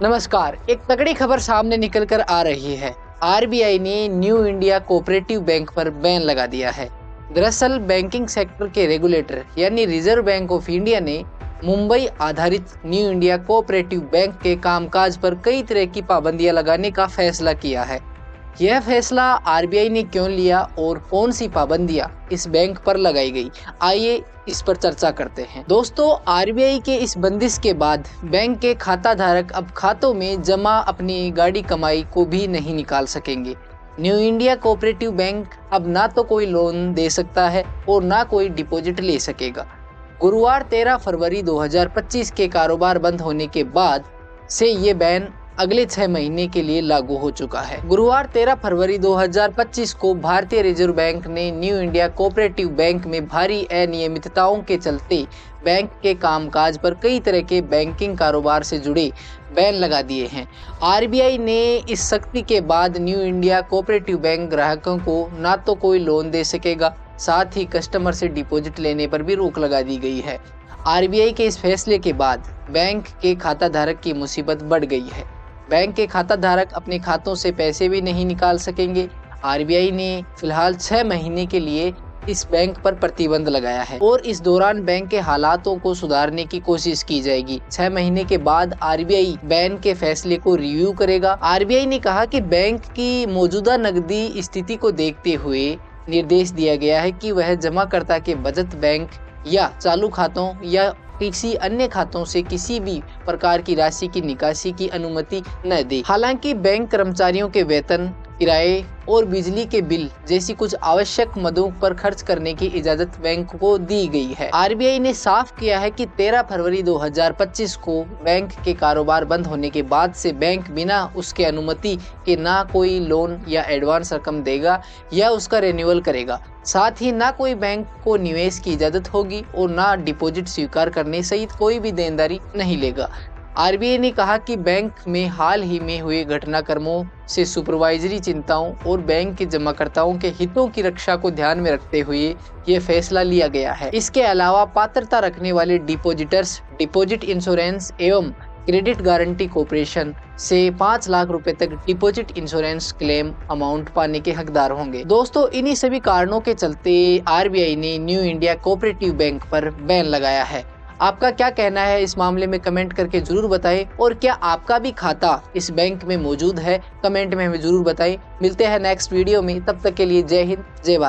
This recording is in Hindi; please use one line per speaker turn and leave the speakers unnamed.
नमस्कार। एक तगड़ी खबर सामने निकल कर आ रही है। आरबीआई ने न्यू इंडिया कोऑपरेटिव बैंक पर बैन लगा दिया है। दरअसल बैंकिंग सेक्टर के रेगुलेटर यानी रिजर्व बैंक ऑफ इंडिया ने मुंबई आधारित न्यू इंडिया कोऑपरेटिव बैंक के कामकाज पर कई तरह की पाबंदियां लगाने का फैसला किया है। यह फैसला आरबीआई ने क्यों लिया और कौन सी पाबंदियां इस बैंक पर लगाई गई, आइए इस पर चर्चा करते हैं। दोस्तों, आरबीआई के इस बंदिश के बाद बैंक के खाता धारक अब खातों में जमा अपनी गाढ़ी कमाई को भी नहीं निकाल सकेंगे। न्यू इंडिया कोऑपरेटिव बैंक अब ना तो कोई लोन दे सकता है और ना कोई डिपॉजिट ले सकेगा। गुरुवार 13 फरवरी 2025 के कारोबार बंद होने के बाद से ये बैन अगले 6 महीने के लिए लागू हो चुका है। गुरुवार 13 फरवरी 2025 को भारतीय रिजर्व बैंक ने न्यू इंडिया कोऑपरेटिव बैंक में भारी अनियमितताओं के चलते बैंक के कामकाज पर कई तरह के बैंकिंग कारोबार से जुड़े बैन लगा दिए हैं। आरबीआई ने इस सख्ती के बाद न्यू इंडिया कोऑपरेटिव बैंक ग्राहकों को ना तो कोई लोन दे सकेगा, साथ ही कस्टमर से डिपॉजिट लेने पर भी रोक लगा दी गई है। आरबीआई के इस फैसले के बाद बैंक के खाता धारक की मुसीबत बढ़ गई है। बैंक के खाता धारक अपने खातों से पैसे भी नहीं निकाल सकेंगे। आरबीआई ने फिलहाल 6 महीने के लिए इस बैंक पर प्रतिबंध लगाया है और इस दौरान बैंक के हालातों को सुधारने की कोशिश की जाएगी। 6 महीने के बाद आरबीआई बैन के फैसले को रिव्यू करेगा। आरबीआई ने कहा कि बैंक की मौजूदा नकदी स्थिति को देखते हुए निर्देश दिया गया है कि वह जमाकर्ता के बचत बैंक या चालू खातों या किसी अन्य खातों से किसी भी प्रकार की राशि की निकासी की अनुमति न दे। हालांकि बैंक कर्मचारियों के वेतन, किराए और बिजली के बिल जैसी कुछ आवश्यक मदों पर खर्च करने की इजाजत बैंक को दी गई है। आरबीआई ने साफ किया है कि 13 फरवरी 2025 को बैंक के कारोबार बंद होने के बाद से बैंक बिना उसके अनुमति के ना कोई लोन या एडवांस रकम देगा या उसका रिन्यूअल करेगा। साथ ही ना कोई बैंक को निवेश की इजाजत होगी और ना डिपॉजिट स्वीकार करने सहित कोई भी देनदारी नहीं लेगा। आरबीआई ने कहा कि बैंक में हाल ही में हुए घटनाक्रमों से सुपरवाइजरी चिंताओं और बैंक के जमाकर्ताओं के हितों की रक्षा को ध्यान में रखते हुए ये फैसला लिया गया है। इसके अलावा पात्रता रखने वाले डिपॉजिटर्स डिपॉजिट इंश्योरेंस एवं क्रेडिट गारंटी कॉर्पोरेशन से 5 लाख रुपए तक डिपॉजिट इंश्योरेंस क्लेम अमाउंट पाने के हकदार होंगे। दोस्तों, इन्हीं सभी कारणों के चलते आरबीआई ने न्यू इंडिया कोऑपरेटिव बैंक पर बैन लगाया है। आपका क्या कहना है इस मामले में, कमेंट करके जरूर बताएं। और क्या आपका भी खाता इस बैंक में मौजूद है, कमेंट में हमें जरूर बताएं। मिलते हैं नेक्स्ट वीडियो में, तब तक के लिए जय हिंद, जय भारत।